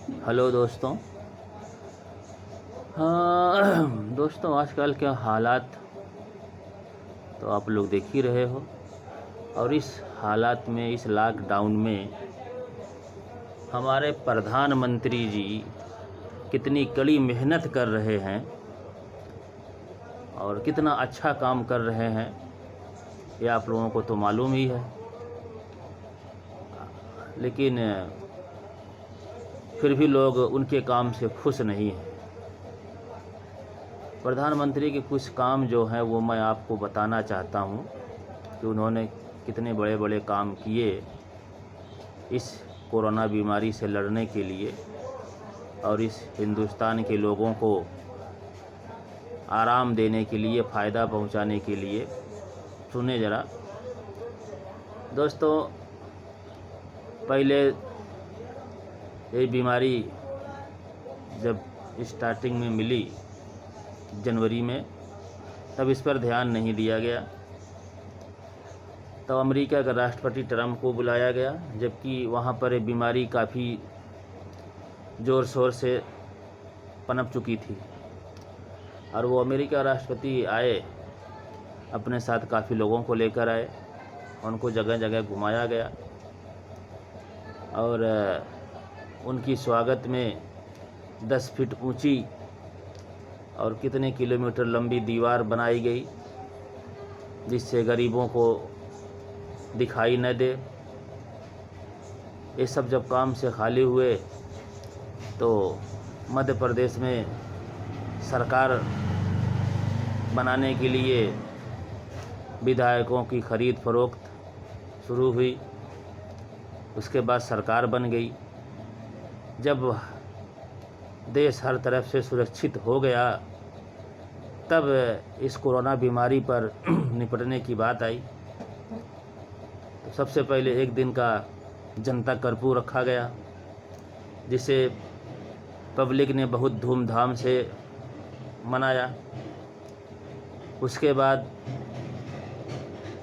Hello दोस्तों। हाँ दोस्तों, आजकल के हालात तो आप लोग देख ही रहे हो। और इस हालात में, इस लॉकडाउन में हमारे प्रधानमंत्री जी कितनी कड़ी मेहनत कर रहे हैं और कितना अच्छा काम कर रहे हैं, ये आप लोगों को तो मालूम ही है। लेकिन फिर भी लोग उनके काम से खुश नहीं हैं। प्रधानमंत्री के कुछ काम जो हैं वो मैं आपको बताना चाहता हूँ कि उन्होंने कितने बड़े बड़े काम किए इस कोरोना बीमारी से लड़ने के लिए और इस हिंदुस्तान के लोगों को आराम देने के लिए, फ़ायदा पहुंचाने के लिए। सुने ज़रा दोस्तों, पहले ये बीमारी जब स्टार्टिंग में मिली जनवरी में, तब इस पर ध्यान नहीं दिया गया। तो अमेरिका का राष्ट्रपति ट्रम्प को बुलाया गया, जबकि वहाँ पर ये बीमारी काफ़ी ज़ोर शोर से पनप चुकी थी। और वो अमेरिका राष्ट्रपति आए, अपने साथ काफ़ी लोगों को लेकर आए, उनको जगह जगह घुमाया गया और उनकी स्वागत में 10 फीट ऊंची और कितने किलोमीटर लंबी दीवार बनाई गई, जिससे गरीबों को दिखाई न दे। ये सब जब काम से खाली हुए तो मध्य प्रदेश में सरकार बनाने के लिए विधायकों की खरीद फरोख्त शुरू हुई। उसके बाद सरकार बन गई। जब देश हर तरफ से सुरक्षित हो गया, तब इस कोरोना बीमारी पर निपटने की बात आई। तो सबसे पहले एक दिन का जनता कर्फ्यू रखा गया, जिसे पब्लिक ने बहुत धूमधाम से मनाया। उसके बाद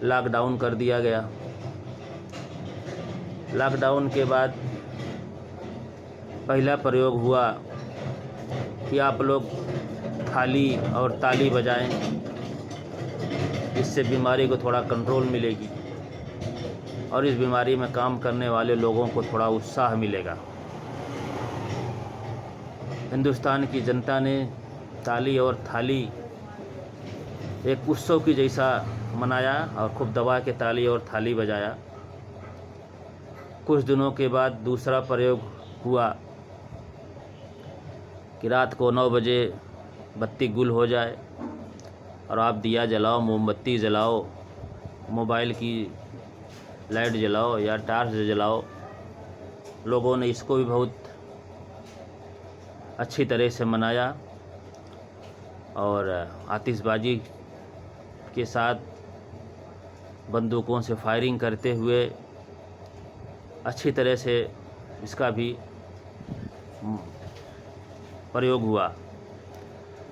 लॉकडाउन कर दिया गया। लॉकडाउन के बाद पहला प्रयोग हुआ कि आप लोग थाली और ताली बजाएं, इससे बीमारी को थोड़ा कंट्रोल मिलेगी और इस बीमारी में काम करने वाले लोगों को थोड़ा उत्साह मिलेगा। हिंदुस्तान की जनता ने ताली और थाली एक उत्सव की जैसा मनाया और खूब दबा के ताली और थाली बजाया। कुछ दिनों के बाद दूसरा प्रयोग हुआ कि रात को 9 बजे बत्ती गुल हो जाए और आप दिया जलाओ, मोमबत्ती जलाओ, मोबाइल की लाइट जलाओ या टार्च जलाओ। लोगों ने इसको भी बहुत अच्छी तरह से मनाया और आतिशबाजी के साथ बंदूकों से फायरिंग करते हुए अच्छी तरह से इसका भी प्रयोग हुआ।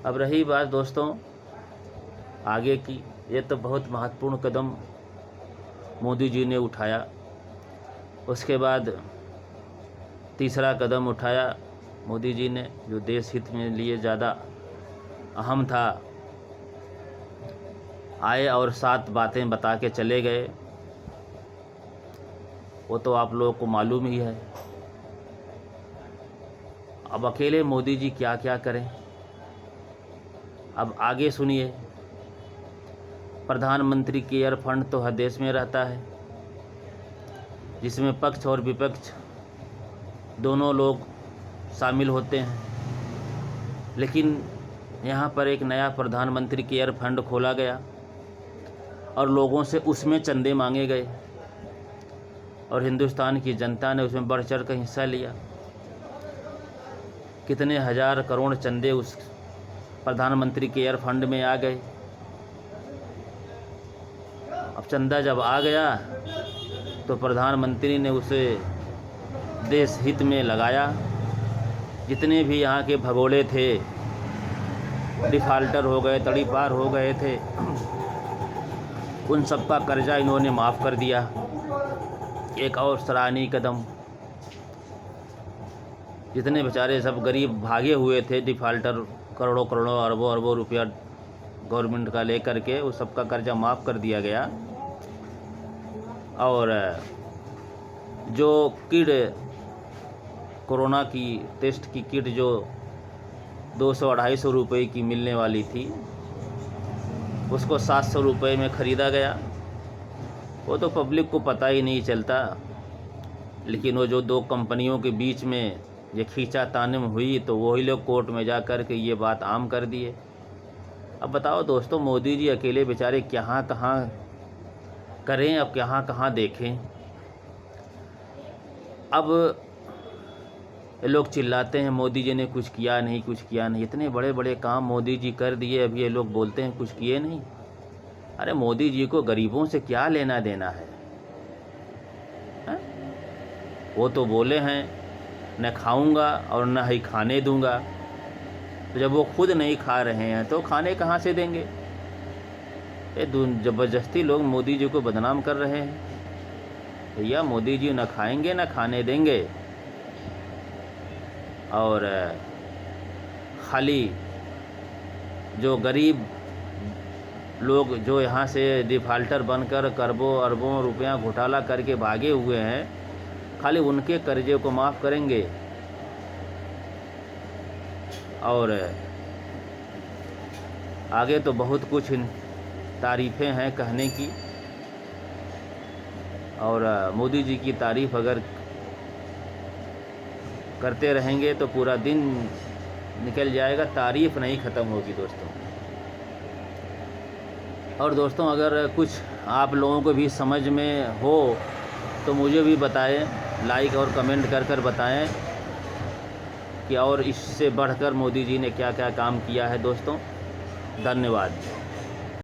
अब रही बात दोस्तों आगे की, ये तो बहुत महत्वपूर्ण कदम मोदी जी ने उठाया। उसके बाद तीसरा कदम उठाया मोदी जी ने, जो देश हित में लिए ज़्यादा अहम था। आए और 7 बातें बता के चले गए, वो तो आप लोगों को मालूम ही है। अब अकेले मोदी जी क्या क्या करें, अब आगे सुनिए। प्रधानमंत्री केयर फंड तो हर देश में रहता है, जिसमें पक्ष और विपक्ष दोनों लोग शामिल होते हैं। लेकिन यहाँ पर एक नया प्रधानमंत्री केयर फंड खोला गया और लोगों से उसमें चंदे मांगे गए और हिंदुस्तान की जनता ने उसमें बढ़ चढ़ कर हिस्सा लिया। कितने हज़ार करोड़ चंदे उस प्रधानमंत्री केयर फंड में आ गए। अब चंदा जब आ गया तो प्रधानमंत्री ने उसे देश हित में लगाया। जितने भी यहाँ के भगोड़े थे, डिफ़ाल्टर हो गए, तड़ीपार हो गए थे, उन सबका कर्जा इन्होंने माफ़ कर दिया। एक और सराहनीय कदम। जितने बेचारे सब गरीब भागे हुए थे डिफ़ाल्टर, करोड़ों करोड़ों अरबों अरबों रुपया गवर्नमेंट का लेकर के, उस सबका कर्जा माफ़ कर दिया गया। और जो किट, कोरोना की टेस्ट की किट जो 200-250 रुपये की मिलने वाली थी, उसको 700 रुपये में ख़रीदा गया। वो तो पब्लिक को पता ही नहीं चलता, लेकिन वो जो 2 कंपनियों के बीच में ये खींचातानी हुई तो वही लोग कोर्ट में जा कर के ये बात आम कर दिए। अब बताओ दोस्तों, मोदी जी अकेले बेचारे कहाँ कहाँ करें, अब कहाँ कहाँ देखें। अब ये लोग चिल्लाते हैं मोदी जी ने कुछ किया नहीं, कुछ किया नहीं। इतने बड़े बड़े काम मोदी जी कर दिए, अभी ये लोग बोलते हैं कुछ किए नहीं। अरे मोदी जी को गरीबों से क्या लेना देना है? वो तो बोले हैं न खाऊंगा और न ही खाने दूंगा। तो जब वो खुद नहीं खा रहे हैं तो खाने कहाँ से देंगे? ये ज़बरदस्ती लोग मोदी जी को बदनाम कर रहे हैं। भैया मोदी जी न खाएंगे न खाने देंगे, और खाली जो गरीब लोग जो यहाँ से डिफ़ाल्टर बनकर करोड़ों अरबों रुपया घोटाला करके भागे हुए हैं, खाली उनके कर्जे को माफ़ करेंगे। और आगे तो बहुत कुछ तारीफ़ें हैं कहने की, और मोदी जी की तारीफ़ अगर करते रहेंगे तो पूरा दिन निकल जाएगा, तारीफ़ नहीं ख़त्म होगी दोस्तों। और दोस्तों, अगर कुछ आप लोगों को भी समझ में हो तो मुझे भी बताएं, लाइक और कमेंट कर कर बताएं कि और इससे बढ़कर मोदी जी ने क्या क्या काम किया है दोस्तों। धन्यवाद।